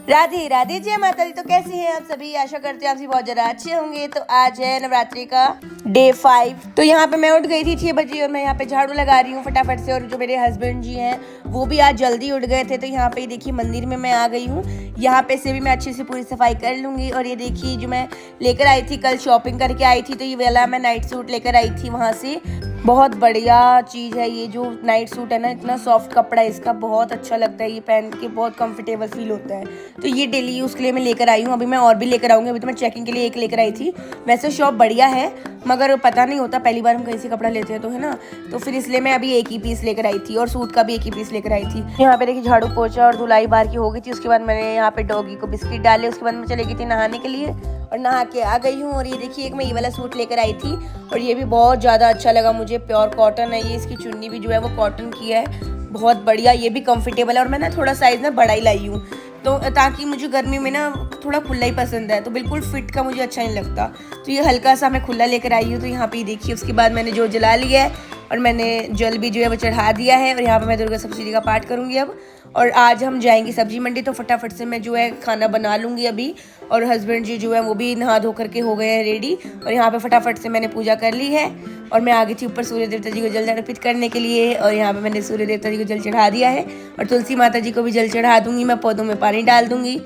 राधे राधे जय माता दी। तो कैसे हैं आप सभी? आशा करते हैं आप सभी बहुत ज़्यादा अच्छे होंगे। तो आज है नवरात्रि का डे 5। तो यहाँ पे मैं उठ गई थी 6 बजे और मैं यहाँ पे झाड़ू लगा रही हूँ फटाफट से। और जो मेरे हस्बैंड जी हैं वो भी आज जल्दी उठ गए थे। तो यहाँ पे देखिए मंदिर में मैं आ गई हूँ। यहाँ पे से भी मैं अच्छे से पूरी सफाई कर लूँगी। और ये देखिए जो मैं लेकर आई थी, कल शॉपिंग करके आई थी, तो ये वाला मैं नाइट सूट लेकर आई थी वहाँ से। बहुत बढ़िया चीज़ है ये जो नाइट सूट है ना, इतना सॉफ्ट कपड़ा है इसका, बहुत अच्छा लगता है, ये पहन के बहुत कंफर्टेबल फील होता है। तो ये डेली यूज़ के लिए मैं लेकर आई हूँ। अभी मैं और भी लेकर आऊँगी। अभी तो मैं चेकिंग के लिए एक लेकर आई थी। वैसे शॉप बढ़िया है मगर पता नहीं होता, पहली बार हम कहीं से कपड़ा लेते हैं तो, है ना। तो फिर इसलिए मैं अभी एक ही पीस लेकर आई थी और सूट का भी एक ही पीस लेकर आई थी। यहाँ पे देखिए झाड़ू पोछा और धुलाई बाहर की हो गई थी। उसके बाद मैंने यहाँ पे डॉगी को बिस्किट डाले। उसके बाद मैं चली गई थी नहाने के लिए और नहा के आ गई हूँ। और ये देखिए एक मैं ये वाला सूट लेकर आई थी और ये भी बहुत ज़्यादा अच्छा लगा मुझे। प्योर कॉटन है ये, इसकी चुन्नी भी जो है वो कॉटन की है, बहुत बढ़िया। ये भी कंफर्टेबल है और मैं ना थोड़ा साइज़ ना बड़ा ही लाई हूँ, तो ताकि मुझे गर्मी में ना थोड़ा खुला ही पसंद है, तो बिल्कुल फिट का मुझे अच्छा नहीं लगता। तो ये हल्का सा मैं खुला लेकर आई हूँ। तो यहाँ पे देखिए उसके बाद मैंने जो जला लिया है और मैंने जल भी जो है वो चढ़ा दिया है। और यहाँ पे मैं दुर्गा सप्तशती का पाठ करूँगी अब। और आज हम जाएंगे सब्जी मंडी, तो फटाफट से मैं जो है खाना बना लूँगी अभी। और हस्बैंड जी जो है वो भी नहा धो करके हो गए हैं रेडी। और यहाँ पे फटाफट से मैंने पूजा कर ली है और मैं आ गई थी ऊपर सूर्य देवता जी को जल अर्पित करने के लिए। और यहाँ पे मैंने सूर्य देवता जी को जल चढ़ा दिया है और तुलसी माता जी को भी जल चढ़ा दूंगी। मैं पौधों में पानी डाल दूंगी।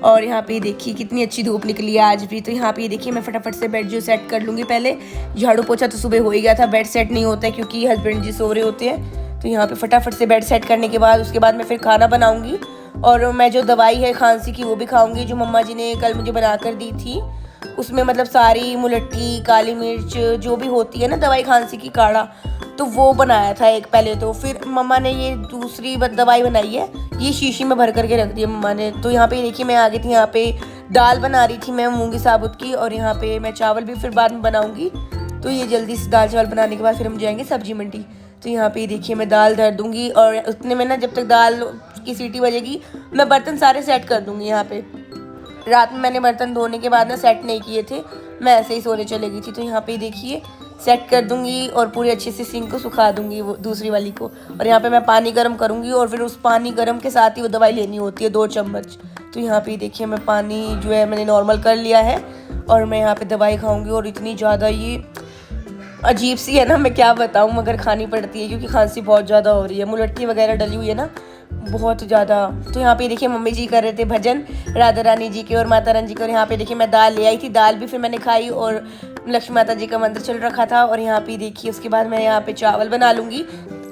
और यहाँ पे देखिए कितनी अच्छी धूप निकली है आज भी। तो यहाँ पे देखिए मैं फटाफट से बेड जो सेट कर लूँगी। पहले झाड़ू पोछा तो सुबह हो ही गया था, बेड सेट नहीं होता है क्योंकि हस्बैंड जी सो रहे होते हैं। तो यहाँ पे फटाफट से बेड सेट करने के बाद उसके बाद मैं फिर खाना बनाऊँगी। और मैं जो दवाई है खांसी की वो भी खाऊँगी, जो मम्मा जी ने कल मुझे बना कर दी थी। उसमें मतलब सारी मुलट्ठी, काली मिर्च जो भी होती है ना दवाई खांसी की, काढ़ा, तो वो बनाया था एक पहले। तो फिर मम्मा ने ये दूसरी दवाई बनाई है, ये शीशी में भर करके रख दी है मम्मा ने। तो यहाँ पे देखिए मैं आ गई थी, यहाँ पे दाल बना रही थी मैं मूंगी साबुत की। और यहाँ पे मैं चावल भी फिर बाद में बनाऊँगी। तो ये जल्दी से दाल चावल बनाने के बाद फिर हम जाएंगे सब्जी मंडी। तो यहाँ पे देखिए मैं दाल धर दूँगी और उतने में ना जब तक दाल की सीटी बजेगी मैं बर्तन सारे सेट कर दूँगी। यहाँ पे रात में मैंने बर्तन धोने के बाद ना सेट नहीं किए थे, मैं ऐसे ही सोने चले गई थी। तो यहाँ पे देखिए सेट कर दूंगी और पूरी अच्छे से सिंक को सुखा दूंगी वो दूसरी वाली को। और यहाँ पे मैं पानी गर्म करूंगी और फिर उस पानी गर्म के साथ ही वो दवाई लेनी होती है 2 चम्मच। तो यहाँ पे देखिए मैं पानी जो है मैंने नॉर्मल कर लिया है और मैं यहाँ पे दवाई खाऊंगी। और इतनी ज़्यादा ये अजीब सी है ना, मैं क्या बताऊँ, मगर खानी पड़ती है क्योंकि खांसी बहुत ज़्यादा हो रही है, मुलट्ठी वगैरह डली हुई है ना बहुत ज़्यादा। तो यहाँ पे देखिए मम्मी जी कर रहे थे भजन राधा रानी जी के और माता रानी जी के। और यहाँ पे देखिए मैं दाल ले आई थी, दाल भी फिर मैंने खाई और लक्ष्मी माता जी का मंत्र चल रखा था। और यहाँ पे देखिए उसके बाद मैं यहाँ पे चावल बना लूँगी।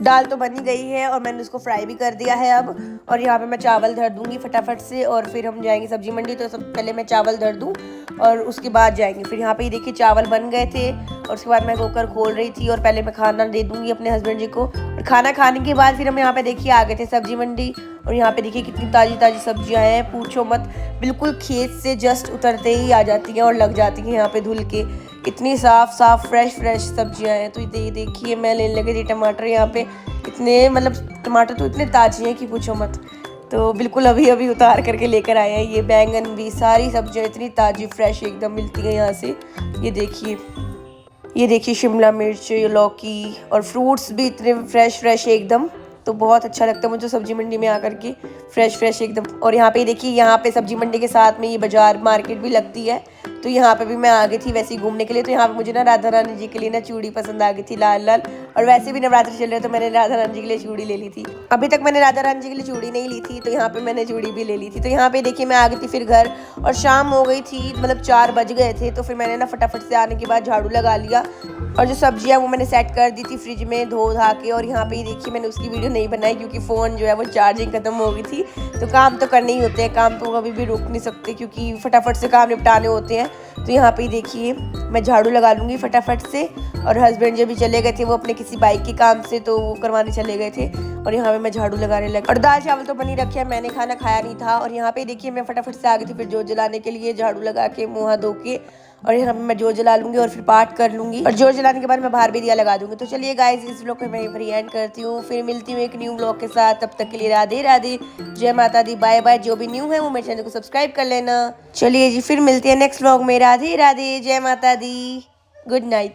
दाल तो बन ही गई है और मैंने उसको फ्राई भी कर दिया है अब। और यहाँ पे मैं चावल धर दूँगी फटाफट से और फिर हम जाएंगे सब्जी मंडी। तो सब पहले मैं चावल धर दूँ और उसके बाद जाएंगे। फिर यहाँ पे देखिए चावल बन गए थे और उसके बाद मैं कुकर खोल रही थी और पहले मैं खाना दे दूँगी अपने हस्बैंड जी को। और खाना खाने के बाद फिर हम यहाँ पे देखिए आ गए थे सब्जी मंडी। और यहाँ पे देखिए कितनी ताज़ी ताज़ी सब्जियाँ हैं, पूछो मत, बिल्कुल खेत से जस्ट उतरते ही आ जाती हैं और लग जाती हैं यहाँ पे धुल के। इतनी साफ़ साफ़ फ्रेश सब्जियाँ हैं। तो ये देखिए मैं लेने लगी थी टमाटर। यहाँ पे इतने मतलब टमाटर तो इतने ताज़े हैं कि पूछो मत। तो बिल्कुल अभी अभी उतार करके लेकर आए हैं। ये बैंगन भी, सारी सब्जियाँ इतनी ताज़ी फ्रेश एकदम मिलती हैं यहाँ से। ये देखिए शिमला मिर्च, लौकी और फ्रूट्स भी इतने फ्रेश एकदम। तो बहुत अच्छा लगता है मुझे सब्जी मंडी में आकर के, फ्रेश एकदम। और यहाँ पे देखिए यहाँ पे सब्जी मंडी के साथ में ये बाजार मार्केट भी लगती है। तो यहाँ पे भी मैं आ गई थी वैसे ही घूमने के लिए। तो यहाँ पे मुझे ना राधा रानी जी के लिए ना चूड़ी पसंद आ गई थी, लाल लाल। और वैसे भी नवरात्रि चल रहे तो मैंने राधा रानी जी के लिए चूड़ी ले ली थी। अभी तक मैंने राधा रानी जी के लिए चूड़ी नहीं ली थी, तो यहाँ पे मैंने चूड़ी भी ले ली थी। तो यहाँ पे देखिए मैं आ गई थी फिर घर और शाम हो गई थी, मतलब 4 बज गए थे। तो फिर मैंने ना फटाफट से आने के बाद झाड़ू लगा लिया और जो सब्जियाँ वो मैंने सेट कर दी थी फ्रिज में धो धा के। और यहाँ पे देखिए मैंने उसकी वीडियो नहीं बनाई क्योंकि फ़ोन जो है वो चार्जिंग खत्म हो गई थी। तो काम तो करने ही होते हैं, काम तो कभी भी रोक नहीं सकते क्योंकि फटाफट से काम निपटाने होते हैं। तो यहाँ पे देखिए मैं झाड़ू लगा लूँगी फटाफट से। और हस्बैंड जब भी चले गए थे वो अपने किसी बाइक के काम से, तो वो करवाने चले गए थे। और यहाँ पे मैं झाड़ू लगाने लगी और दाल चावल तो बनी रखे, मैंने खाना खाया नहीं था। और यहाँ पे देखिए मैं फटाफट से आ गई थी फिर जोत जलाने के लिए, झाड़ू लगा के मुँह हाथ धो के। और यहाँ पे मैं जोत जला लूँगी और फिर पाठ कर लूँगी। और जोत जलाने के बाद मैं बाहर भी दिया लगा दूँगी। तो चलिए गाइस इस व्लॉग को मैं यहीं पर एंड करती हूँ, फिर मिलती हूँ एक न्यू व्लॉग के साथ। तब तक के लिए राधे राधे, जय माता दी, बाय बाय। जो भी न्यू है वो मेरे चैनल को सब्सक्राइब कर लेना। चलिए जी फिर मिलते हैं नेक्स्ट व्लॉग में। राधे राधे, जय माता दी, गुड नाइट।